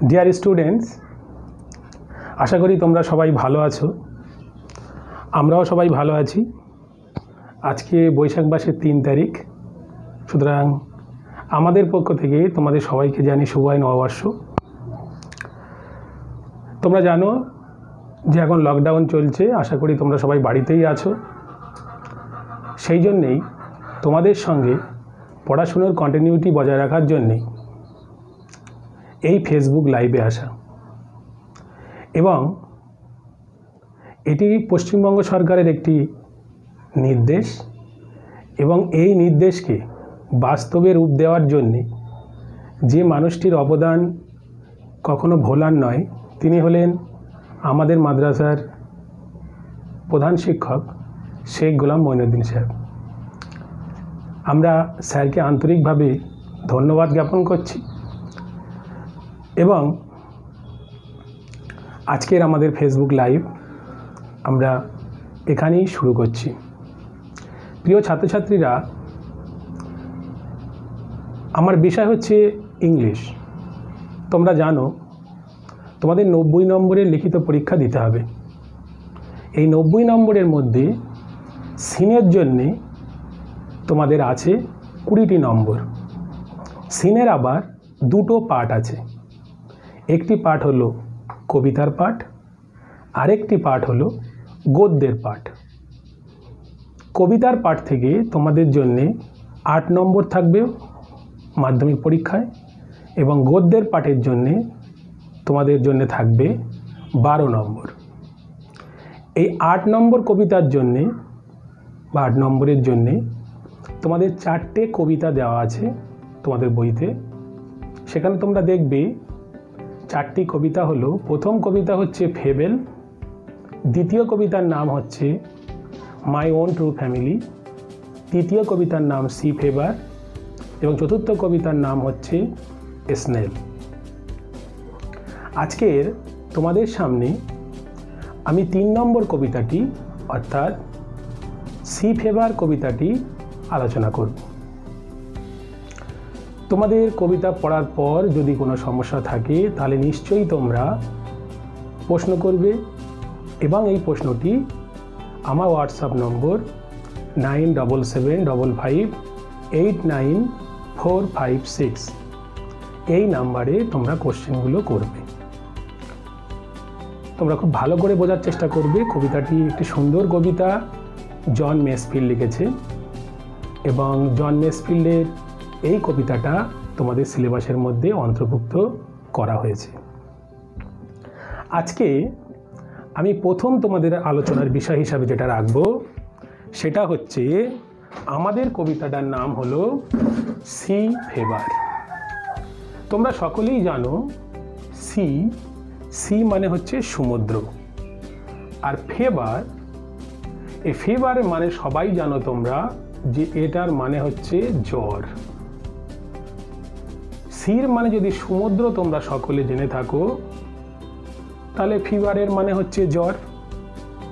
Dear students, আশা করি তোমরা সবাই ভালো আছো। আমরাও সবাই ভালো আছি। আজকে বৈশাখ মাসের 3 তারিখ, সুতরাং আমাদের পক্ষ থেকে তোমাদের সবাইকে জানি শুভ নববর্ষ। তোমরা জানো যে এখন লকডাউন চলছে, আশা করি তোমরা সবাই বাড়িতেই আছো। সেই জন্যেই তোমাদের সঙ্গে পড়াশুনোর কন্টিনিউটি বজায় রাখার জন্যেই এই ফেসবুক লাইভে আসা, এবং এটি পশ্চিমবঙ্গ সরকারের একটি নির্দেশ, এবং এই নির্দেশকে বাস্তবে রূপ দেওয়ার জন্যে যে মানুষটির অবদান কখনো ভোলার নয়, তিনি হলেন আমাদের মাদ্রাসার প্রধান শিক্ষক শেখ গোলাম মঈনুদ্দিন সাহেব। আমরা স্যারকে আন্তরিকভাবে ধন্যবাদ জ্ঞাপন করছি, এবং আজকের আমাদের ফেসবুক লাইভ আমরা এখানেই শুরু করছি। প্রিয় ছাত্রছাত্রীরা, আমার বিষয় হচ্ছে ইংলিশ। তোমরা জানো তোমাদের 90 নম্বরের লিখিত পরীক্ষা দিতে হবে। এই 90 নম্বরের মধ্যে সিনের জন্যে তোমাদের আছে 20টি নম্বর। সিনের আবার দুটো পার্ট আছে, একটি পার্ট হলো কবিতার পাঠ, আরেকটি পার্ট হলো গদ্যের পাঠ। কবিতার পাঠ থেকে তোমাদের জন্যে 8 নম্বর থাকবে মাধ্যমিক পরীক্ষায়, এবং গদ্যের পাঠের জন্যে তোমাদের জন্য থাকবে 12 নম্বর। এই 8 নম্বর কবিতার জন্যে বা 8 নম্বরের জন্যে তোমাদের 4টে কবিতা দেওয়া আছে তোমাদের বইতে। সেখানে তোমরা দেখবে 4টি কবিতা হলো, প্রথম কবিতা হচ্ছে ফেবেল, দ্বিতীয় কবিতার নাম হচ্ছে মাই ওন ট্রু ফ্যামিলি, তৃতীয় কবিতার নাম সি ফেভার, এবং চতুর্থ কবিতার নাম হচ্ছে স্নেল। আজকের তোমাদের সামনে আমি 3 নম্বর কবিতাটি অর্থাৎ সি ফেভার কবিতাটি আলোচনা করব। তোমাদের কবিতা পড়ার পর যদি কোনো সমস্যা থাকে তাহলে নিশ্চয়ই তোমরা প্রশ্ন করবে, এবং এই প্রশ্নটি আমার হোয়াটসঅ্যাপ নম্বর 9775589456 এই নাম্বারে তোমরা কোশ্চেনগুলো করবে। তোমরা খুব ভালো করে বোঝার চেষ্টা করবে। কবিতাটি একটি সুন্দর কবিতা, জন মেসফিল্ড লিখেছে, এবং জন মেসফিল্ডের এই কবিতাটা তোমাদের সিলেবাসের মধ্যে অন্তর্ভুক্ত করা হয়েছে। আজকে আমি প্রথম তোমাদের আলোচনার বিষয় হিসাবে যেটা রাখব সেটা হচ্ছে আমাদের কবিতাটার নাম হলো সি ফেভার। তোমরা সকলেই জানো সি মানে হচ্ছে সমুদ্র, আর ফেভার, এই ফেভারের মানে সবাই জানো তোমরা যে এটার মানে হচ্ছে জ্বর। সির মানে যদি সমুদ্র তোমরা সকলে জেনে থাকো, তাহলে ফিভারের মানে হচ্ছে জ্বর।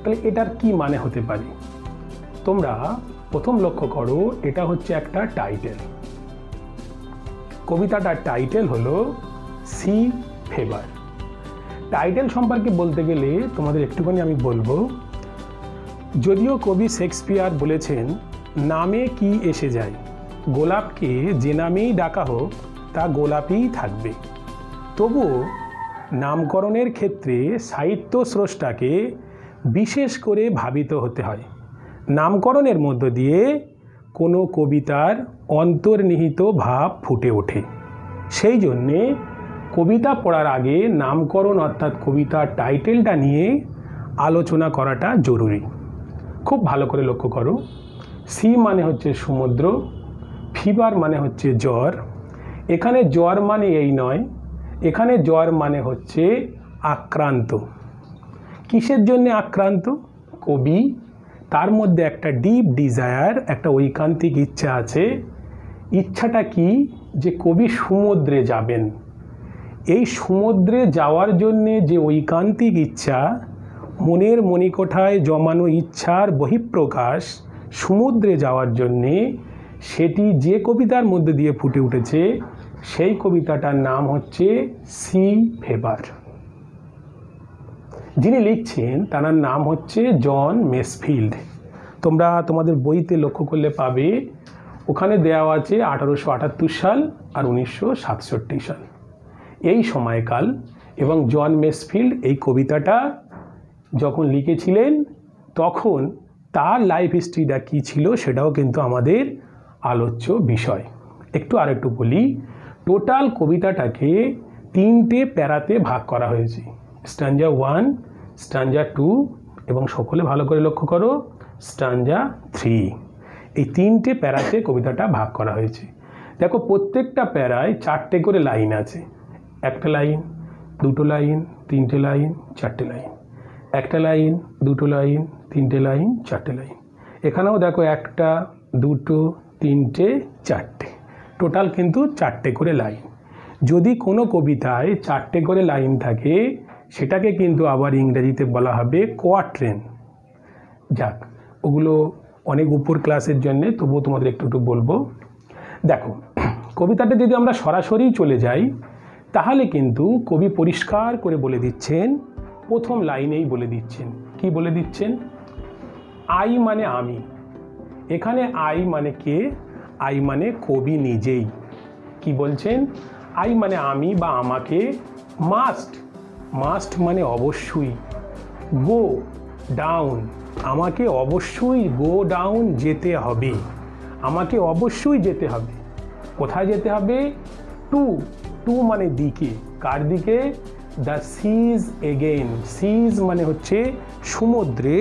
তাহলে এটার কি মানে হতে পারে? তোমরা প্রথম লক্ষ্য করো, এটা হচ্ছে একটা টাইটেল। কবিতাটার টাইটেল হলো সি ফেভার। টাইটেল সম্পর্কে বলতে গেলে তোমাদের একটুখানি আমি বলবো, যদিও কবি শেক্সপিয়ার বলেছেন নামে কি এসে যায়, গোলাপকে যে নামেই ডাকা হোক তা গোলাপই থাকবে, তবুও নামকরণের ক্ষেত্রে সাহিত্য স্রষ্টাকে বিশেষ করে ভাবিত হতে হয়। নামকরণের মধ্য দিয়ে কোনো কবিতার অন্তর্নিহিত ভাব ফুটে ওঠে। সেই জন্যে কবিতা পড়ার আগে নামকরণ অর্থাৎ কবিতার টাইটেলটা নিয়ে আলোচনা করাটা জরুরি। খুব ভালো করে লক্ষ্য করো, সি মানে হচ্ছে সমুদ্র, ফিভার মানে হচ্ছে জ্বর। এখানে জ্বর মানে এই নয়, এখানে জ্বর মানে হচ্ছে আক্রান্ত। কিসের জন্য আক্রান্ত? কবি, তার মধ্যে একটা ডিপ ডিজায়ার, একটা ঐকান্তিক ইচ্ছা আছে। ইচ্ছাটা কি? যে কবি সমুদ্রে যাবেন। এই সমুদ্রে যাওয়ার জন্যে যে ঐকান্তিক ইচ্ছা, মনের মণিকোঠায় জমানো ইচ্ছার বহিঃপ্রকাশ সমুদ্রে যাওয়ার জন্যে, সেটি যে কবিতার মধ্যে দিয়ে ফুটে উঠেছে সেই কবিতাটার নাম হচ্ছে সি ফেভার। যিনি লিখছেন তার নাম হচ্ছে জন মেসফিল্ড। তোমরা তোমাদের বইতে লক্ষ্য করলে পাবে, ওখানে দেওয়া আছে 1878 সাল আর 1967 সাল, এই সময়কাল। এবং জন মেসফিল্ড এই কবিতাটা যখন লিখেছিলেন তখন তার লাইফ হিস্ট্রিটা কী ছিল সেটাও কিন্তু আমাদের আলোচ্য বিষয়। আরেকটু বলি, টোটাল কবিতাটাকে 3টে প্যারাতে ভাগ করা হয়েছে, স্ট্যাঞ্জা 1, স্ট্যাঞ্জা 2 এবং সকলে ভালো করে লক্ষ্য করো স্ট্যাঞ্জা 3। এই 3টে প্যারাতে কবিতাটা ভাগ করা হয়েছে। দেখো প্রত্যেকটা প্যারায় 4টে করে লাইন আছে, একটা লাইন, দুটো লাইন, তিনটে লাইন, চারটে লাইন, একটা লাইন, দুটো লাইন, তিনটে লাইন, চারটে লাইন। এখানেও দেখো একটা, দুটো, তিনটে, চারটে, টোটাল কিন্তু 4টে করে লাইন। যদি কোনো কবিতায় 4টে করে লাইন থাকে সেটাকে কিন্তু আবার ইংরেজিতে বলা হবে কোয়াট্রেন। যাক, ওগুলো অনেক উপর ক্লাসের জন্যে, তবুও তোমাদের একটু বলবো। দেখো কবিতাটা যদি আমরা সরাসরি চলে যাই তাহলে কিন্তু কবি পরিষ্কার করে বলে দিচ্ছেন, প্রথম লাইনেই বলে দিচ্ছেন, কি বলে দিচ্ছেন? আই মানে আমি। এখানে আই মানে কে? আই মানে কবি নিজেই। কি বলছেন? আই মানে আমি বা আমাকে, মাস্ট, মাস্ট মানে অবশ্যই, গো ডাউন, আমাকে অবশ্যই গো ডাউন যেতে হবে, আমাকে অবশ্যই যেতে হবে। কোথায় যেতে হবে? টু, টু মানে দিকে, কার দিকে? দ্য সিজ এগেইন, সিজ মানে হচ্ছে সমুদ্রে,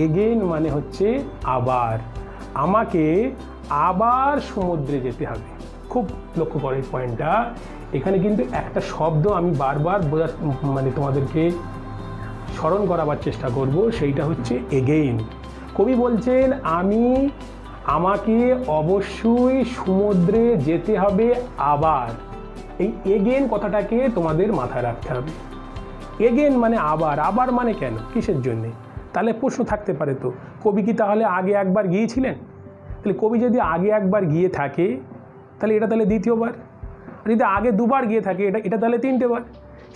এগেইন মানে হচ্ছে আবার, আমাকে আবার সমুদ্রে যেতে হবে। খুব লক্ষ্য করে পয়েন্টটা, এখানে কিন্তু একটা শব্দ আমি বারবার মানে তোমাদেরকে স্মরণ করাবার চেষ্টা করব, সেইটা হচ্ছে এগেইন। কবি বলছেন আমাকে অবশ্যই সমুদ্রে যেতে হবে আবার। এই এগেইন কথাটাকে তোমাদের মাথায় রাখতে হবে। এগেইন মানে আবার, আবার মানে কেন, কিসের জন্যে? তাহলে প্রশ্ন থাকতে পারে, তো কবি কি তাহলে আগে একবার গিয়েছিলেন? তাহলে কবি যদি আগে একবার গিয়ে থাকে তাহলে এটা তাহলে দ্বিতীয়বার, যদি আগে দুবার গিয়ে থাকে এটা তাহলে 3টে বার।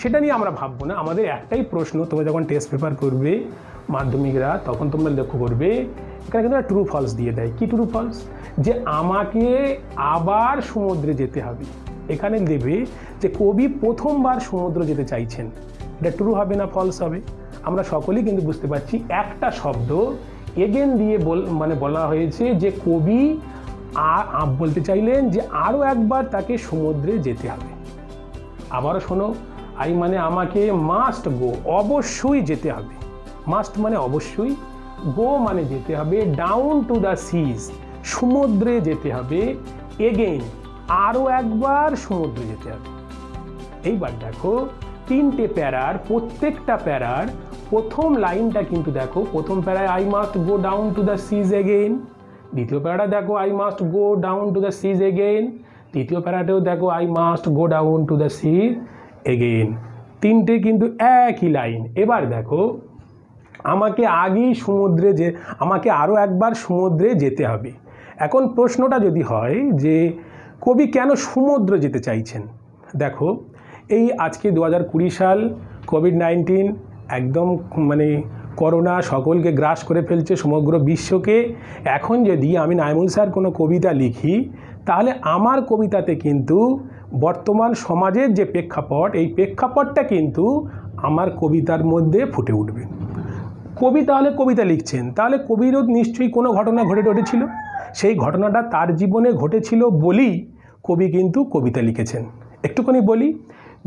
সেটা নিয়ে আমরা ভাববো না, আমাদের একটাই প্রশ্ন। তোমরা যখন টেস্ট পেপার করবে মাধ্যমিকরা, তখন তোমরা লক্ষ্য করবে এখানে কিন্তু ট্রু ফলস দিয়ে দেয়। কি ট্রু ফলস? যে আমাকে আবার সমুদ্রে যেতে হবে। এখানে দেবে যে কবি প্রথমবার সমুদ্র যেতে চাইছেন, এটা ট্রু হবে না ফলস হবে? আমরা সকলেই কিন্তু বুঝতে পারছি একটা শব্দ এগেন দিয়ে মানে বলা হয়েছে যে কবি বলতে চাইলেন যে আরও একবার তাকে সমুদ্রে যেতে হবে। আবারও শোনো, আই মানে আমাকে, মাস্ট গো অবশ্যই যেতে হবে, মাস্ট মানে অবশ্যই, গো মানে যেতে হবে, ডাউন টু দ্য সিজ সমুদ্রে যেতে হবে, এগেইন আরও একবার সমুদ্রে যেতে হবে। এইবার দেখো 3টে প্যারার, প্রত্যেকটা প্যারার প্রথম লাইনটা কিন্তু দেখো, প্রথম প্যারায় I must go down to the seas again, দ্বিতীয় প্যারাটা দেখো I must go down to the seas again, তৃতীয় প্যারাতেও দেখো I must go down to the seas again. 3টে কিন্তু একই লাইন। এবার দেখো আমাকে আমাকে আরও একবার সমুদ্রে যেতে হবে। এখন প্রশ্নটা যদি হয় যে কবি কেন সমুদ্র যেতে চাইছেন, দেখো এই আজকে 2020 সাল, কোভিড-19 একদম মানে করোনা সকলকে গ্রাস করে ফেলছে সমগ্র বিশ্বকে। এখন যদি আমি নাইমুল স্যার কোনো কবিতা লিখি তাহলে আমার কবিতাতে কিন্তু বর্তমান সমাজের যে প্রেক্ষাপট, এই প্রেক্ষাপটটা কিন্তু আমার কবিতার মধ্যে ফুটে উঠবে। কবি তাহলে কবিতা লিখছেন, তাহলে কবিরও নিশ্চয়ই কোনো ঘটনা ঘটেছিল, সেই ঘটনাটা তার জীবনে ঘটেছিল বলেই কবি কিন্তু কবিতা লিখেছেন। একটুখানি বলি,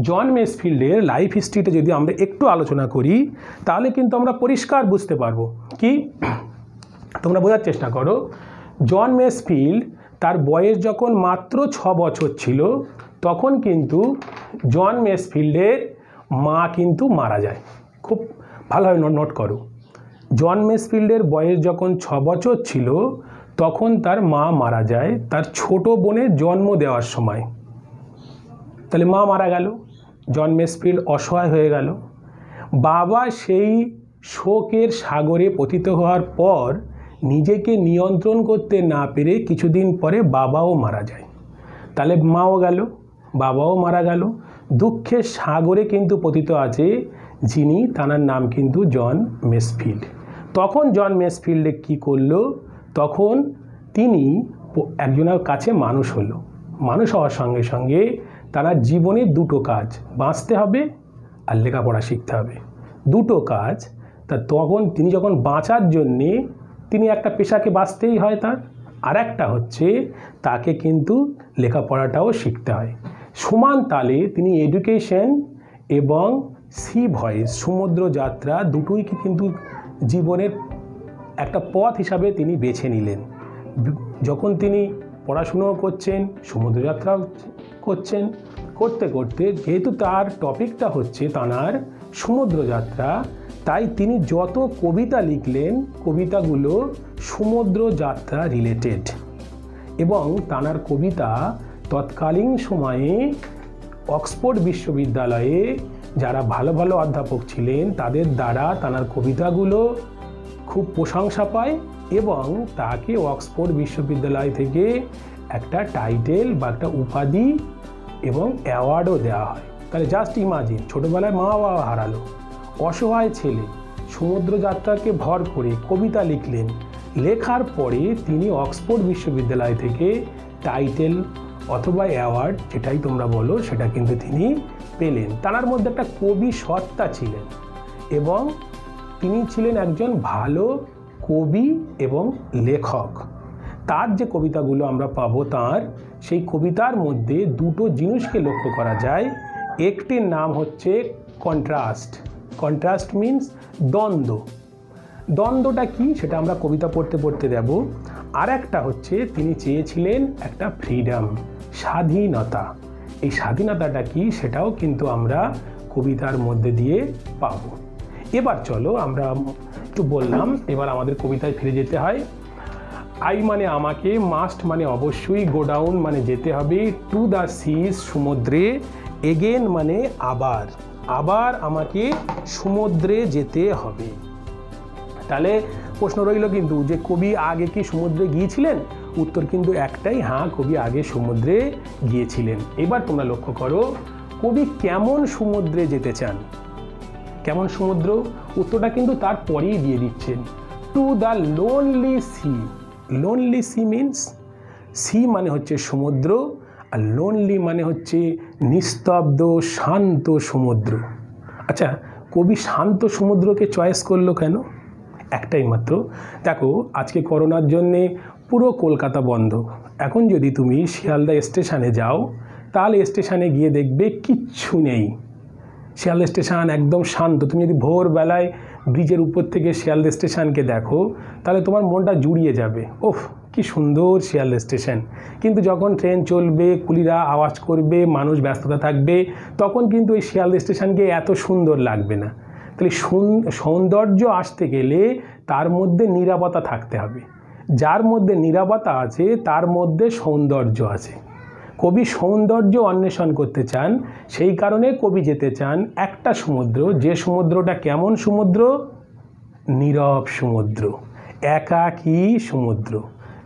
জন মেসফিল্ডের লাইফ হিস্ট্রিটা যদি আমরা একটু আলোচনা করি তাহলে কিন্তু আমরা পরিষ্কার বুঝতে পারবো। কি তোমরা বোঝার চেষ্টা করো, জন মেসফিল্ড তার বয়স যখন মাত্র 6 বছর ছিল তখন কিন্তু জন মেসফিল্ডের মা কিন্তু মারা যায়। খুব ভালোভাবে নোট করো, জন মেসফিল্ডের বয়স যখন 6 বছর ছিল তখন তার মা মারা যায় তার ছোট বোনের জন্ম দেওয়ার সময়। তাহলে মা মারা গেল, জন মেসফিল্ড অসহায় হয়ে গেল। বাবা সেই শোকের সাগরে পতিত হওয়ার পর নিজেকে নিয়ন্ত্রণ করতে না পেরে কিছুদিন পরে বাবাও মারা যায়। তাহলে মাও গেল, বাবাও মারা গেল। দুঃখের সাগরে কিন্তু পতিত আছে যিনি, তাঁর নাম কিন্তু জন মেসফিল্ড। তখন জন মেসফিল্ডে কি করলো, তখন তিনি একজনের কাছে মানুষ হলো। মানুষ হওয়ার সঙ্গে সঙ্গে তার জীবনের দুটো কাজ, বাঁচতে হবে আর লেখাপড়া শিখতে হবে, দুটো কাজ। তা তখন তিনি যখন বাঁচার জন্যে তিনি একটা পেশাকে বাঁচতেই হয় তার, আর একটা হচ্ছে তাকে কিন্তু লেখাপড়াটাও শিখতে হয়। সমান তালে তিনি এডুকেশন এবং সি ভয়েস, সমুদ্র যাত্রা, দুটোই কিন্তু জীবনের একটা পথ হিসাবে তিনি বেছে নিলেন। যখন তিনি পড়াশুনোও করছেন, সমুদ্রযাত্রাও করছেন, করতে করতে যেহেতু তার টপিকটা হচ্ছে তাঁর সমুদ্রযাত্রা, তাই তিনি যত কবিতা লিখলেন কবিতাগুলো সমুদ্রযাত্রা রিলেটেড। এবং তাঁর কবিতা তৎকালীন সময়ে অক্সফোর্ড বিশ্ববিদ্যালয়ে যারা ভালো ভালো অধ্যাপক ছিলেন তাদের দ্বারা তাঁর কবিতাগুলো খুব প্রশংসা পায় এবং তাকে অক্সফোর্ড বিশ্ববিদ্যালয় থেকে একটা টাইটেল বা একটা উপাধি এবং অ্যাওয়ার্ডও দেওয়া হয়। তাহলে জাস্ট ইমাজিন, ছোটোবেলায় মা বাবা হারালো, অসহায় ছেলে সমুদ্রযাত্রাকে ভর করে কবিতা লিখলেন, লেখার পরে তিনি অক্সফোর্ড বিশ্ববিদ্যালয় থেকে টাইটেল অথবা অ্যাওয়ার্ড, যেটাই তোমরা বলো, সেটা কিন্তু তিনি পেলেন। তার মধ্যে একটা কবি সত্তা ছিলেন এবং তিনি ছিলেন একজন ভালো কবি এবং লেখক। তার যে কবিতাগুলো আমরা পাবো তার, সেই কবিতার মধ্যে দুটো জিনিসকে লক্ষ্য করা যায়। একটির নাম হচ্ছে কন্ট্রাস্ট। কন্ট্রাস্ট মিন্স দ্বন্দ্ব। দ্বন্দ্বটা কি সেটা আমরা কবিতা পড়তে পড়তে দেব। আর একটা হচ্ছে তিনি চেয়েছিলেন একটা ফ্রিডম, স্বাধীনতা। এই স্বাধীনতাটা কি সেটাও কিন্তু আমরা কবিতার মধ্যে দিয়ে পাবো। এবার চলো আমরা একটু বললাম, এবার আমাদের কবিতায় ফিরে যেতে হয়। আই মানে আমাকে, মাস্ট মানে অবশ্যই, গো ডাউন মানে যেতে হবে, টু দ্য সিজ সমুদ্রে, এগেন মানে আবার, আবার আমাকে সমুদ্রে যেতে হবে। তাহলে প্রশ্ন রইল কিন্তু যে কবি আগে কি সমুদ্রে গিয়েছিলেন? উত্তর কিন্তু একটাই, হ্যাঁ, কবি আগে সমুদ্রে গিয়েছিলেন। এবার তোমরা লক্ষ্য করো কবি কেমন সমুদ্রে যেতে চান। কেমন সমুদ্র? উত্তরটা কিন্তু তারপরেই দিয়ে দিচ্ছেন, to the lonely sea. Lonely sea means, sea মানে হচ্ছে সমুদ্র আর লোনলি মানে হচ্ছে নিস্তব্ধ শান্ত সমুদ্র। আচ্ছা, কবি শান্ত সমুদ্রকে চয়েস করলো কেন? একটাই মাত্র, দেখো আজকে করোনার জন্যে পুরো কলকাতা বন্ধ। এখন যদি তুমি শিয়ালদা স্টেশনে যাও তাহলে স্টেশনে গিয়ে দেখবে কিচ্ছু নেই, শিয়ালদা স্টেশন একদম শান্ত। তুমি যদি ভোরবেলায় ব্রিজের উপর থেকে শিয়ালদা স্টেশনকে দেখো তাহলে তোমার মনটা জুড়িয়ে যাবে, ওফ কি সুন্দর শিয়ালদা স্টেশন। কিন্তু যখন ট্রেন চলবে, কুলিরা আওয়াজ করবে, মানুষ ব্যস্ততা থাকবে, তখন কিন্তু এই শিয়ালদা স্টেশনকে এত সুন্দর লাগবে না। তাহলে সৌন্দর্য আসতে গেলে তার মধ্যে নীরবতা থাকতে হবে। যার মধ্যে নীরবতা আছে তার মধ্যে সৌন্দর্য আছে। কবি সৌন্দর্য অন্বেষণ করতে চান, সেই কারণে কবি যেতে চান একটা সমুদ্র, যে সমুদ্রটা কেমন সমুদ্র? নীরব সমুদ্র, একাকী সমুদ্র।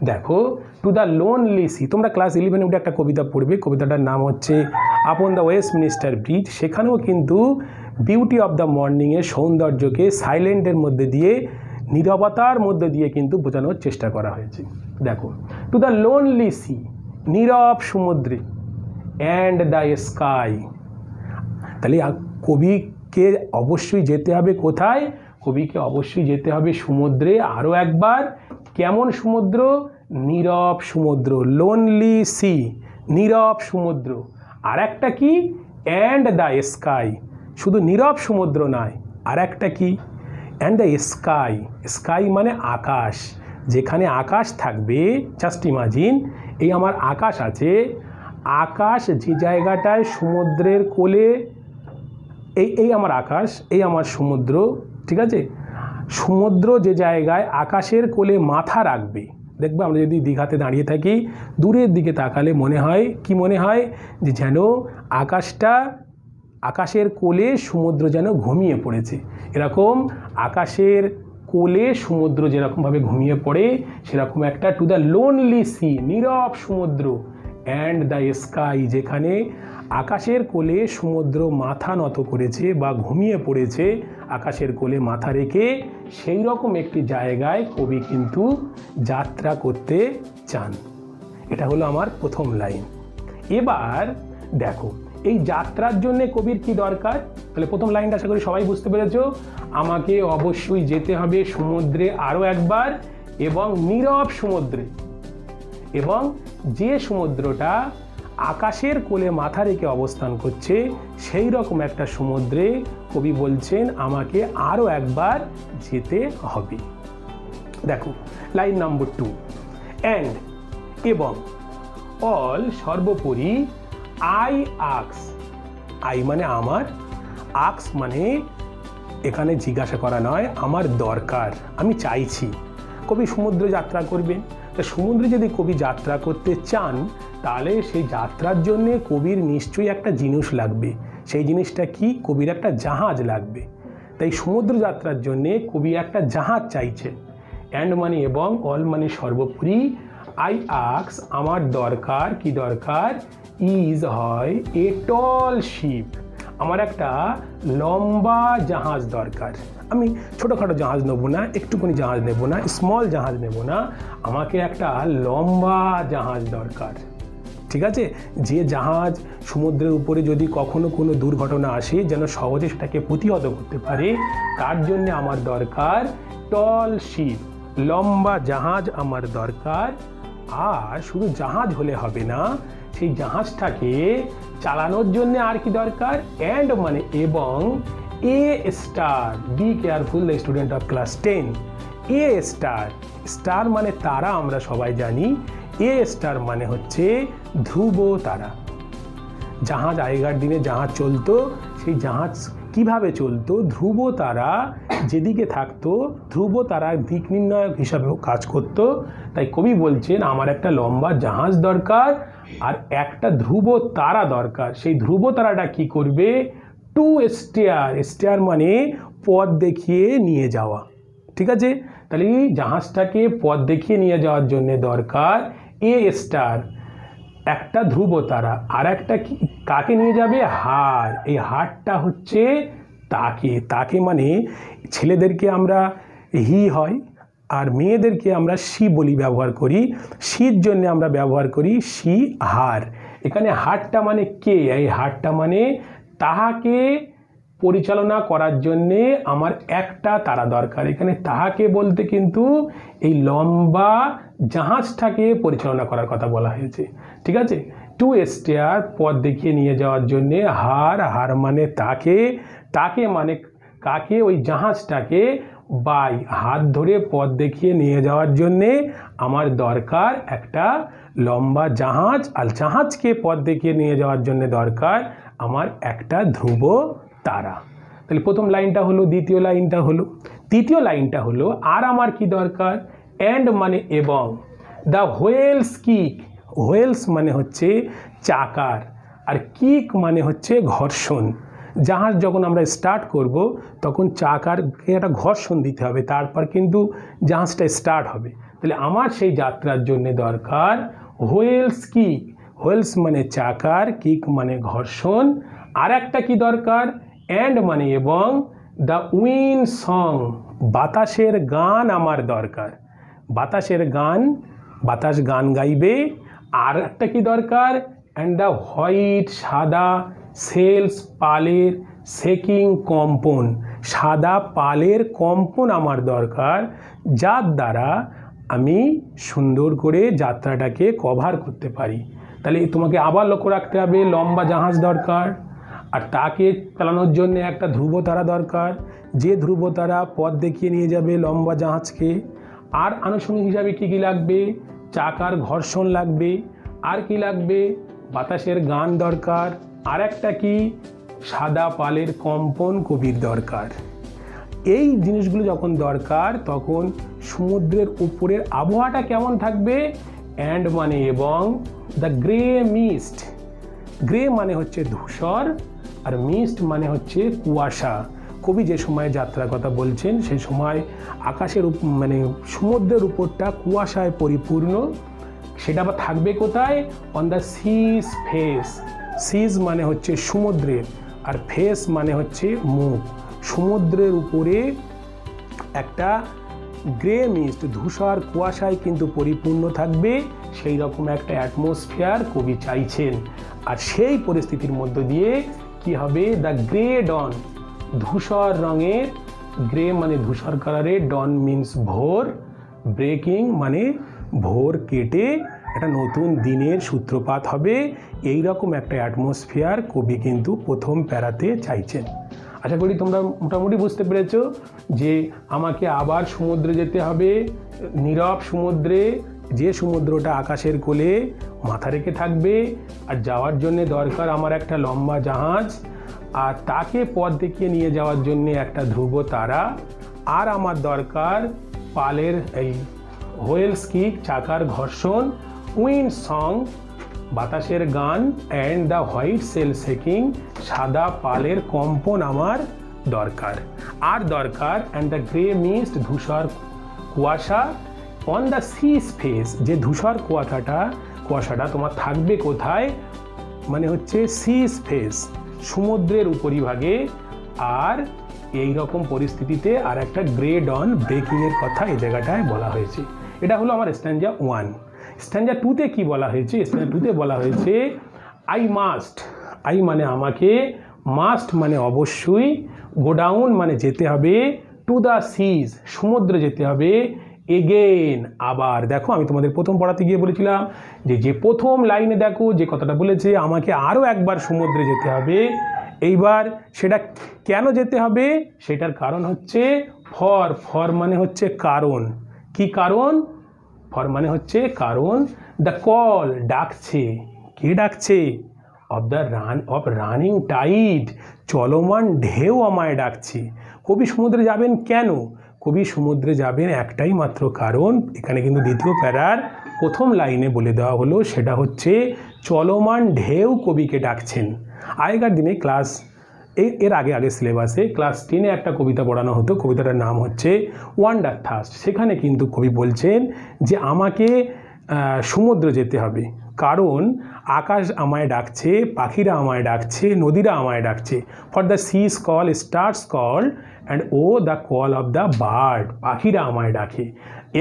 দেখো, টু দ্য লোনলি সি, তোমরা ক্লাস 11 উঠে একটা কবিতা পড়বে, কবিতাটার নাম হচ্ছে আপন দ্য ওয়েস্টমিনিস্টার ব্রিজ। সেখানেও কিন্তু বিউটি অফ দ্য মর্নিংয়ের সৌন্দর্যকে সাইলেন্টের মধ্যে দিয়ে, নীরবতার মধ্যে দিয়ে কিন্তু বোঝানোর চেষ্টা করা হয়েছে। দেখো, টু দ্য লোনলি সি, নীরব সমুদ্রে, অ্যান্ড দ্য স্কাই। তাহলে কবিকে অবশ্যই যেতে হবে কোথায়? কবিকে অবশ্যই যেতে হবে সমুদ্রে। আরও একবার, কেমন সমুদ্র? নীরব সমুদ্র, লোনলি সি, নীরব সমুদ্র। আর একটা কি? And the sky. শুধু নীরব সমুদ্র নয়, আর একটা কি? And the sky. স্কাই মানে আকাশ। যেখানে আকাশ থাকবে, জাস্ট ইমাজিন, এই আমার আকাশ আছে, আকাশ যে জায়গাটায় সমুদ্রের কোলে, এই আমার আকাশ, এই আমার সমুদ্র, ঠিক আছে? সমুদ্র যে জায়গায় আকাশের কোলে মাথা রাখবে, দেখবে আমরা যদি দীঘাতে দাঁড়িয়ে থাকি, দূরের দিকে তাকালে মনে হয় কি? মনে হয় যে যেন আকাশের কোলে সমুদ্র যেন ঘুমিয়ে পড়েছে। এরকম আকাশের কোলে সমুদ্র যেরকমভাবে ঘুমিয়ে পড়ে, সেরকম একটা টু দ্য লোনলি সি, নীরব সমুদ্র, অ্যান্ড দ্য স্কাই, যেখানে আকাশের কোলে সমুদ্র মাথা নত করেছে বা ঘুমিয়ে পড়েছে আকাশের কোলে মাথা রেখে, সেই রকম একটি জায়গায় কবি কিন্তু যাত্রা করতে চান। এটা হলো আমার প্রথম লাইন। এবার দেখো এই যাত্রার জন্য কবির কি দরকার। তাহলে প্রথম লাইনটা আশা করি সবাই বুঝতে পেরেছো। আমাকে অবশ্যই যেতে হবে সমুদ্রে আরও একবার, এবং নীরব সমুদ্রে, এবং যে সমুদ্রটা আকাশের কোলে মাথা রেখে অবস্থান করছে সেই রকম একটা সমুদ্রে কবি বলছেন আমাকে আরও একবার যেতে হবে। দেখো লাইন নম্বর 2, অ্যান্ড এবং অল সর্বোপরি আই আক্স, আই মানে আমার, আক্স মানে এখানে জিজ্ঞাসা করা নয়, আমার দরকার, আমি চাইছি। কবি সমুদ্র যাত্রা করবেন, তা সমুদ্রে যদি কবি যাত্রা করতে চান তাহলে সেই যাত্রার জন্যে কবির নিশ্চয়ই একটা জিনিস লাগবে। সেই জিনিসটা কি? কবির একটা জাহাজ লাগবে। তাই সমুদ্র যাত্রার জন্যে কবি একটা জাহাজ চাইছেন। অ্যান্ড মানে এবং, অল মানে সর্বোপরি, আই আক্স আমার দরকার, কি দরকার? ইজ হয় এ টল শিপ, আমার একটা লম্বা জাহাজ দরকার। আমি ছোটোখাটো জাহাজ নেব না, একটুখানি জাহাজ নেব না, স্মল জাহাজ নেব না, আমাকে একটা লম্বা জাহাজ দরকার। ঠিক আছে, যে জাহাজ সমুদ্রের উপরে যদি কখনো কোনো দুর্ঘটনা আসে যেন সহজে সেটাকে প্রতিহত করতে পারে, তার জন্য আমার দরকার টল শিপ, লম্বা জাহাজ আমার দরকার। আর শুধু জাহাজ হলে হবে না, সেই জাহাজটাকে চালানোর জন্য আর কি দরকার? অ্যান্ড মানে এবং, A star, be careful the student of class 10, A star, star মানে তারা, আমরা সবাই জানি। এ স্টার মানে হচ্ছে ধ্রুব তারা। জাহাজ আগেকার দিনে জাহাজ চলতো, সেই জাহাজ কিভাবে চলতো? ধ্রুব তারা যেদিকে থাকতো ধ্রুব তারার দিক নির্ণায়ক হিসাবেও কাজ করতো। তাই কবি বলছেন আমার একটা লম্বা জাহাজ দরকার আর একটা ধ্রুব তারা দরকার। সেই ধ্রুব তারাটা কি করবে? টু স্টিয়ার, স্টিয়ার মানে পথ দেখিয়ে নিয়ে যাওয়া। ঠিক আছে, তাহলে এই জাহাজটাকে পথ দেখিয়ে নিয়ে যাওয়ার জন্য দরকার এ স্টার, একটা ধ্রুব তারা। আর একটা কি, কাকে নিয়ে যাবে? হার। এই হারটা হচ্ছে তাকে, তাকে মানে ছেলেদেরকে আমরা হি হয় আর মেয়েদেরকে আমরা সি বলি ব্যবহার করি, সির জন্য আমরা ব্যবহার করি সি হার। এখানে হারটা মানে কে? এই হারটা মানে তাহাকে পরিচালনা করার জন্যে আমার একটা তারা দরকার। এখানে তাহাকে বলতে কিন্তু এই লম্বা জাহাজটাকে পরিচালনা করার কথা বলা হয়েছে। ঠিক আছে, টু স্টিয়ার পথ দেখিয়ে নিয়ে যাওয়ার জন্যে, হার, হার মানে তাকে, তাকে মানে কাকে? ওই জাহাজটাকে। বাই হাত ধরে পথ দেখিয়ে নিয়ে যাওয়ার জন্যে আমার দরকার একটা লম্বা জাহাজ, আর জাহাজকে পথ দেখিয়ে নিয়ে যাওয়ার জন্য দরকার আমার একটা ধ্রুব তারা। তাহলে প্রথম লাইনটা হলো, দ্বিতীয় লাইনটা হলো, তৃতীয় লাইনটা হলো আর আমার কি দরকার? অ্যান্ড মানে এবং, দ্য হুইলস কিক, হুইলস মানে হচ্ছে চাকার, আর কিক মানে হচ্ছে ঘর্ষণ। জাহাজ যখন আমরা স্টার্ট করব তখন চাকারকে একটা ঘর্ষণ দিতে হবে, তারপর কিন্তু জাহাজটা স্টার্ট হবে। তাহলে আমার সেই যাত্রার জন্য দরকার হুইলস কিক, হুইলস মানে চাকার, কিক মানে ঘর্ষণ। আর একটা কি দরকার? অ্যান্ড মানে এবং, দ্য উইন্ড সং, বাতাসের গান আমার দরকার। বাতাসের গান, বাতাস গান গাইবে। আর একটা কি দরকার? অ্যান্ড দ্য হোয়াইট, সাদা, সেলস পালের শেকিং কম্পন, সাদা পালের কম্পন আমার দরকার, যার দ্বারা আমি সুন্দর করে যাত্রাটাকে কভার করতে পারি। তাহলে তোমাকে আবার লক্ষ্য রাখতে হবে লম্বা জাহাজ দরকার, আর তাকে চালানোর জন্য একটা ধ্রুব তারা দরকার, যে ধ্রুব তারা পথ দেখিয়ে নিয়ে যাবে লম্বা জাহাজকে। আর আনুষঙ্গিক হিসাবে কী কী লাগবে? চাকার ঘর্ষণ লাগবে। আর কি লাগবে? বাতাসের গান দরকার। আর একটা কি? সাদা পালের কম্পন কবির দরকার। এই জিনিসগুলো যখন দরকার তখন সমুদ্রের উপরের আবহাওয়াটা কেমন থাকবে? অ্যান্ড মানে এবং, দ্য গ্রে মিস্ট, গ্রে মানে হচ্ছে ধূসর আর মিস্ট মানে হচ্ছে কুয়াশা। কবি যে সময় যাত্রার কথা বলছেন সেই সময় আকাশের মানে সমুদ্রের উপরটা কুয়াশায় পরিপূর্ণ। সেটা আবার থাকবে কোথায়? On the sea's face. Sea's মানে হচ্ছে সমুদ্রের, আর ফেস মানে হচ্ছে মুখ। সমুদ্রের উপরে একটা গ্রে মিস্ট, ধূসর কুয়াশায় কিন্তু পরিপূর্ণ থাকবে, সেই রকম একটা অ্যাটমসফিয়ার কবি চাইছেন। আর সেই পরিস্থিতির মধ্য দিয়ে কি হবে? দ্য গ্রে ডন, ধূসর রঙের, গ্রে মানে ধূসর কালারের, ডন মিন্স ভোর, ব্রেকিং মানে ভোর কেটে একটা নতুন দিনের সূত্রপাত হবে। এই রকম একটা অ্যাটমসফিয়ার কবি কিন্তু প্রথম প্যারাতে চাইছেন। আশা করি তোমরা মোটামুটি বুঝতে পেরেছো যে আমাকে আবার সমুদ্রে যেতে হবে, নীরব সমুদ্রে, যে সমুদ্রটা আকাশের কোলে মাথা রেখে থাকবে। আর যাওয়ার জন্য দরকার আমার একটা লম্বা জাহাজ, আর তাকে পথ দেখিয়ে নিয়ে যাওয়ার জন্য একটা ধ্রুব তারা, আর আমার দরকার পালের এই হোয়েলস কিক, চাকার ঘর্ষণ, উইন্ড সং, বাতাসের গান, and the white sail shaking, সাদা পালের কম্পন আমার দরকার। আর দরকার অ্যান্ড দ্য গ্রে মিস্ট, ধূসর কুয়াশা, অন দ্য সিজ ফেস, যে ধূসর কুয়াশাটা তোমার থাকবে কোথায়? মানে হচ্ছে সিজ ফেস, সমুদ্রের উপরিভাগে। আর এই রকম পরিস্থিতিতে আর একটা গ্রে ডন ব্রেকিংয়ের কথা এই জায়গাটায় বলা হয়েছে। এটা হলো আমার স্ট্যাঞ্জা 1। স্ট্যাঞ্জা 2-তে কি বলা হয়েছে? স্ট্যাঞ্জা 2-তে বলা হয়েছে আই মাস্ট, আই মানে আমাকে, মাস্ট মানে অবশ্যই, গো ডাউন মানে যেতে হবে, টু দ্য সিজ সমুদ্রে যেতে হবে, এগেন আবার। দেখো আমি তোমাদের প্রথম পড়াতে গিয়ে বলেছিলাম যে প্রথম লাইনে দেখো যে কথাটা বলেছে আমাকে আরও একবার সমুদ্রে যেতে হবে। এইবার সেটা কেন যেতে হবে? সেটার কারণ হচ্ছে ফর মানে হচ্ছে কারণ। কি কারণ? ফর মানে হচ্ছে কারণ। দ্য কল ডাকছে, কে ডাকছে? অফ রানিং টাইড, চলমান ঢেউ আমায় ডাকছে। কবি সমুদ্রে যাবেন কেন? কবি সমুদ্রে যাবেন একটাই মাত্র কারণ, এখানে কিন্তু দ্বিতীয় প্যারার প্রথম লাইনে বলে দেওয়া হলো, সেটা হচ্ছে চলমান ঢেউ কবিকে ডাকছেন। আগেকার দিনে এর আগে সিলেবাসে ক্লাস 10-এ একটা কবিতা পড়ানো হতো, কবিতাটার নাম হচ্ছে ওয়ান্ডার থার্স্ট। সেখানে কিন্তু কবি বলছেন যে আমাকে সমুদ্র যেতে হবে, কারণ আকাশ আমায় ডাকছে, পাখিরা আমায় ডাকছে, নদীরা আমায় ডাকছে। For the sea's call, stars call, and ও the call of the bird, পাখিরা আমায় ডাকে।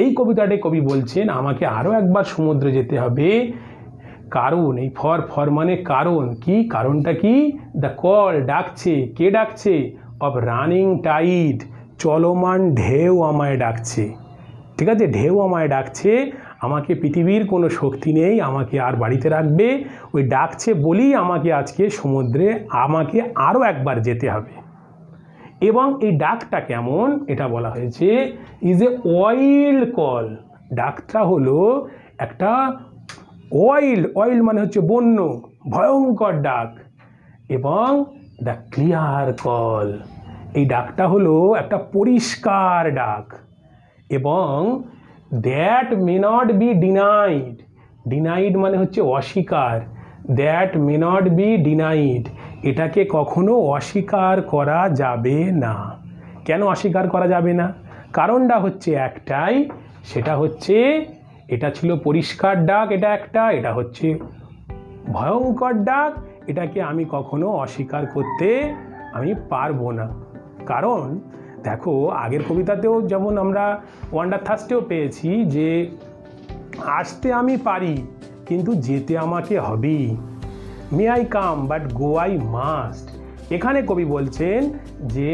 এই কবিতাটায় কবি বলছেন আমাকে আরও একবার সমুদ্রে যেতে হবে, কারণ এই ফর মানে কারণ। কি কারণটা? কি? দ্য কল ডাকছে, কে ডাকছে? অফ রানিং টাইড, চলমান ঢেউ আমায় ডাকছে। ঠিক আছে, ঢেউ আমায় ডাকছে, আমাকে পৃথিবীর কোনো শক্তি নেই আমাকে আর বাড়িতে রাখবে, ওই ডাকছে বলেই আমাকে আজকে সমুদ্রে আমাকে আরও একবার যেতে হবে। এবং এই ডাকটা কেমন এটা বলা হয়েছে ইজ এ ওয়াইল্ড কল। ডাকটা হলো একটা ওয়াইল্ড মানে হচ্ছে বন্য, ভয়ঙ্কর ডাক। এবং দ্য ক্লিয়ার কল, এই ডাকটা হলো একটা পরিষ্কার ডাক। এবং that may not be denied, denied মানে হচ্ছে অস্বীকার, that may not be denied, এটাকে কখনো অস্বীকার করা যাবে না। কেন অস্বীকার করা যাবে না? কারণটা হচ্ছে একটাই, সেটা হচ্ছে এটা ছিল পরিষ্কার ডাক, এটা হচ্ছে ভয়ঙ্কর ডাক, এটাকে আমি কখনো অস্বীকার করতে আমি পারবো না। কারণ দেখো আগের কবিতাতেও যেমন আমরা ওয়ান্ডার থার্স্টেও পেয়েছি যে আসতে আমি পারি কিন্তু যেতে আমাকে হবেই, may I come but go I must. এখানে কবি বলছেন যে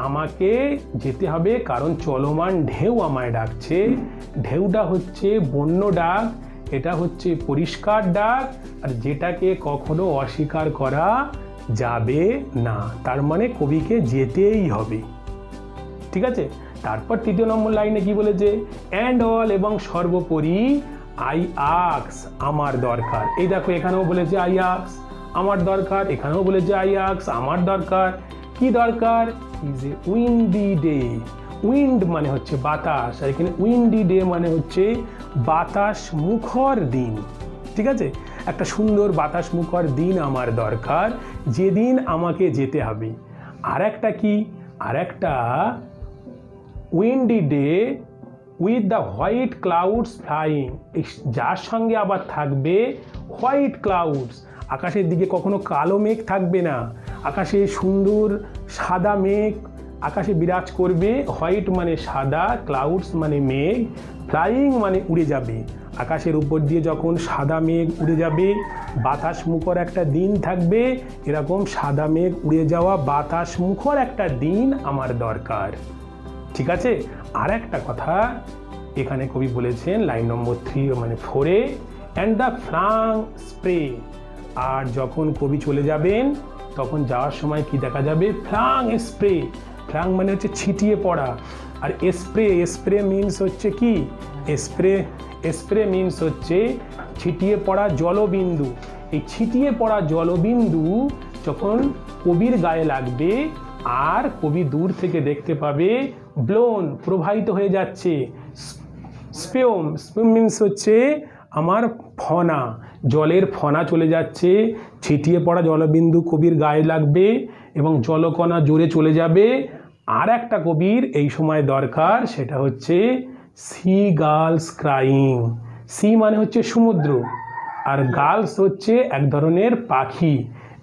আমাকে যেতে হবে কারণ চলমান ঢেউ আমায় ডাকছে। ঢেউটা হচ্ছে বন্য ডাক, এটা হচ্ছে পরিষ্কার ডাক, আর যেটাকে কখনো অস্বীকার করা যাবে না। তার মানে কবিকে যেতেই হবে। ঠিক আছে, তারপর তৃতীয় নম্বর লাইনে কি বলেছে? অ্যান্ড অল, এবং সর্বোপরি আই আক্স, আমার দরকার। এই দেখো এখানেও বলেছে আই আক্স আমার দরকার, এখানেও বলেছে আই আক্স আমার দরকার। কি দরকার? Is a Windy day. Wind মানে হচ্ছে বাতাস, আর এখানে উইন্ডি ডে মানে হচ্ছে বাতাস মুখর দিন। ঠিক আছে, একটা সুন্দর বাতাস মুখর দিন আমার দরকার, যেদিন আমাকে যেতে হবে। আর একটা কি? আর একটা Windy day with the white clouds flying, যার সঙ্গে আবার থাকবে হোয়াইট ক্লাউডস, আকাশের দিকে কখনো কালো মেঘ থাকবে না, আকাশে সুন্দর সাদা মেঘ আকাশে বিরাজ করবে। হোয়াইট মানে সাদা, ক্লাউডস মানে মেঘ, ফ্লাইং মানে উড়ে যাবে। আকাশের উপর দিয়ে যখন সাদা মেঘ উড়ে যাবে, বাতাস মুখর একটা দিন থাকবে, এরকম সাদা মেঘ উড়ে যাওয়া বাতাস মুখর একটা দিন আমার দরকার। ঠিক আছে। আর একটা কথা এখানে কবি বলেছেন লাইন নম্বর 3 মানে 4-এ, অ্যান্ড দ্য ফ্লাং স্প্রে। আর যখন কবি চলে যাবেন তখন যাওয়ার সময় কি দেখা যাবে? Flung spray. ফ্লাং মানে হচ্ছে ছিটিয়ে পড়া, আর স্প্রে, স্প্রে মিনস হচ্ছে কি? স্প্রে মিনস হচ্ছে ছিটিয়ে পড়া জলবিন্দু। এই ছিটিয়ে পড়া জলবিন্দু যখন কবির গায়ে লাগবে আর কবি দূর থেকে দেখতে পাবে ব্লোন, প্রবাহিত হয়ে যাচ্ছে। স্পেম, স্পেম মিনস হচ্ছে আমার ফনা, জলের ফনা চলে যাচ্ছে, ছিটিয়ে পড়া জলবিন্দু কবির গায়ে লাগবে এবং জলকণা জোরে চলে যাবে। আর একটা কবির এই সময় দরকার, সেটা হচ্ছে সি গার্লস ক্রাইং। সি মানে হচ্ছে সমুদ্র, আর গার্লস হচ্ছে এক ধরনের পাখি,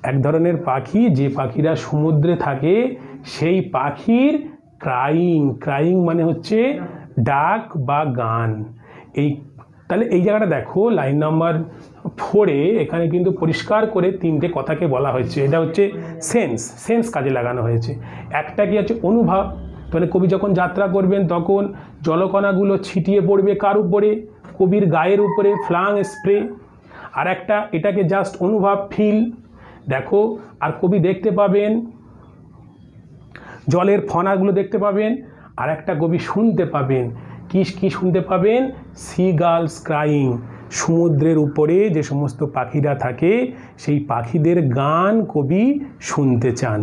এক ধরনের পাখি যে পাখিরা সমুদ্রে থাকে, সেই পাখির ক্রাইং। ক্রাইং মানে হচ্ছে ডাক বা গান। তাহলে এই জায়গাটা দেখো লাইন নাম্বার 4-এ এখানে কিন্তু পরিষ্কার করে 3টে কথাকে বলা হয়েছে। এটা হচ্ছে সেন্স কাজে লাগানো হয়েছে। একটা কি হচ্ছে অনুভব, তাহলে কবি যখন যাত্রা করবেন তখন জলকণাগুলো ছিটিয়ে পড়বে কার উপরে? কবির গায়ের উপরে, ফ্লাং স্প্রে। আর একটা এটাকে জাস্ট অনুভব, ফিল, দেখো। আর কবি দেখতে পাবেন জলের ফনাগুলো দেখতে পাবেন। আর একটা কবি শুনতে পাবেন, কি শুনতে পাবেন? সি গার্লস ক্রাইং, সমুদ্রের উপরে যে সমস্ত পাখিরা থাকে সেই পাখিদের গান কবি শুনতে চান।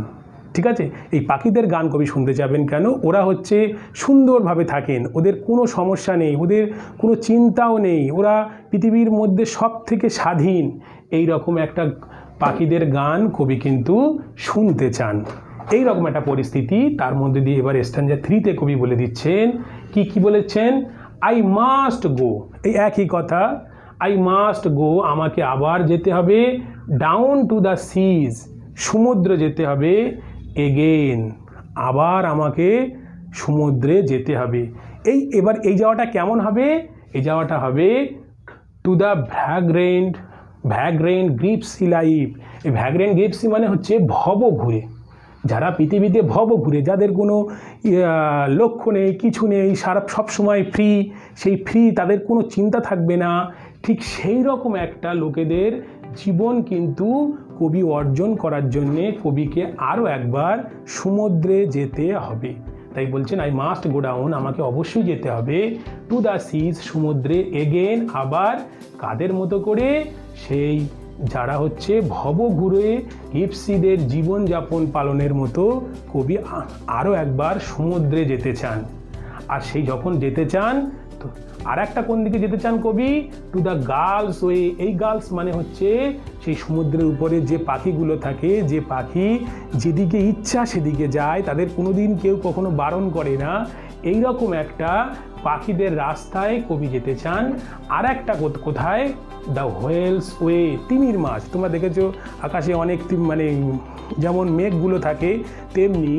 ঠিক আছে। এই পাখিদের গান কবি শুনতে চাবেন কেন? ওরা হচ্ছে সুন্দরভাবে থাকেন, ওদের কোনো সমস্যা নেই, ওদের কোনো চিন্তাও নেই, ওরা পৃথিবীর মধ্যে সব থেকে স্বাধীন। এই রকম একটা পাখিদের গান কবি কিন্তু শুনতে চান। এই রকম একটা পরিস্থিতি, তার মধ্যে দিয়ে এবার স্ট্যাঞ্জা 3-তে কবি বলে দিচ্ছেন কি বলেছেন? আই মাস্ট গো। এই একই কথা, আই মাস্ট গো, আমাকে আবার যেতে হবে, ডাউন টু দ্য সিজ, সমুদ্রে যেতে হবে, এগেন, আবার আমাকে সমুদ্রে যেতে হবে। এবার এই যাওয়াটা কেমন হবে? এই যাওয়াটা হবে টু দ্য ভ্যাগ্রেন্ট গ্রিপসি লাইফ। এই ভ্যাগ্রেন্ট গ্রিপসি মানে হচ্ছে ভব ঘুরে, যারা পৃথিবীতে ভব ঘুরে, যাদের কোনো লক্ষ্য নেই, কিছু নেই, সব সময় ফ্রি, সেই ফ্রি, তাদের কোনো চিন্তা থাকবে না, ঠিক সেই রকম একটা লোকেদের জীবন কিন্তু কবি অর্জন করার জন্যে কবিকে আরও একবার সমুদ্রে যেতে হবে। তাই বলছেন আই মাস্ট গো ডাউন, আমাকে অবশ্যই যেতে হবে টু দ্য সিজ, সমুদ্রে, এগেন, আবার। কাদের মতো করে? সেই যারা হচ্ছে ভবঘুরে গিপসিদের জীবনযাপন পালনের মতো কবি আরও একবার সমুদ্রে যেতে চান। আর সেই যখন যেতে চান তো আর একটা কোন দিকে যেতে চান কবি? To the girls way. এই গার্লস মানে হচ্ছে সেই সমুদ্রের উপরে যে পাখিগুলো থাকে, যে পাখি যেদিকে ইচ্ছা সেদিকে যায়, তাদের কোনোদিন কেউ কখনো বারণ করে না, এই রকম একটা পাখিদের রাস্তায় কবি যেতে চান। আর একটা কোথায়? দ্য হোয়েলস ওয়ে, তিমির মাছ। তোমরা দেখেছো আকাশে অনেক মানে যেমন মেঘগুলো থাকে তেমনি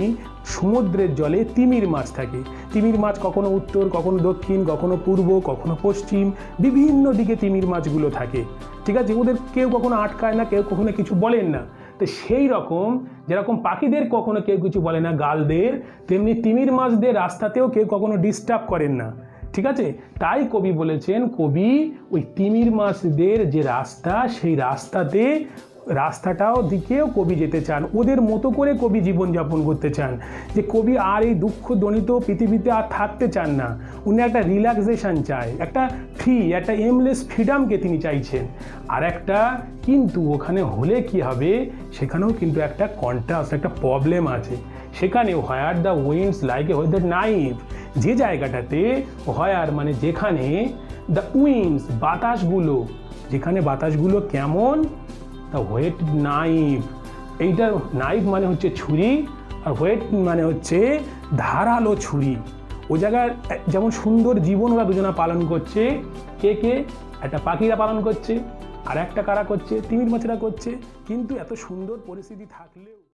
সমুদ্রের জলে তিমির মাছ থাকে। তিমির মাছ কখনো উত্তর, কখনো দক্ষিণ, কখনো পূর্ব, কখনো পশ্চিম, বিভিন্ন দিকে তিমির মাছগুলো থাকে। ঠিক আছে। ওদের কেউ কখনো আটকায় না, কেউ কখনো কিছু বলেন না। তো সেই রকম যেরকম পাখিদের কখনো কেউ কিছু বলে না গালদের, তেমনি তিমির মাছদের রাস্তাতেও কেউ কখনো ডিস্টার্ব করেন না। ঠিক আছে। তাই কবি বলেছেন, কবি ওই তিমির মাছদের যে রাস্তা, সেই রাস্তাটাও দিকেও কবি যেতে চান, ওদের মতো করে কবি জীবনযাপন করতে চান, যে কবি আর এই দুঃখ দনিত পৃথিবীতে আর থাকতে চান না। উনি একটা রিল্যাক্সেশন চায়, একটা ফ্রি, একটা এমলেস ফ্রিডমকে তিনি চাইছেন। আর একটা কিন্তু ওখানে হলে কি হবে, সেখানেও কিন্তু একটা কন্ট্রাস্ট, একটা প্রবলেম আছে। সেখানে where the winds like a the knife, যে জায়গাটাতে হোয়ার মানে যেখানে, দ্য উইন্ডস বাতাসগুলো, যেখানে বাতাসগুলো কেমন, দ্য হোয়েট নাইফ। এইটা নাইফ মানে হচ্ছে ছুরি, আর হোয়েট মানে হচ্ছে ধারালো ছুরি। ও জায়গায় যেমন সুন্দর জীবন ওরা দুজনা পালন করছে, কে একটা পাখিরা পালন করছে, আর একটা কারা করছে, তিমির মাছেরা করছে। কিন্তু এত সুন্দর পরিস্থিতি থাকলেও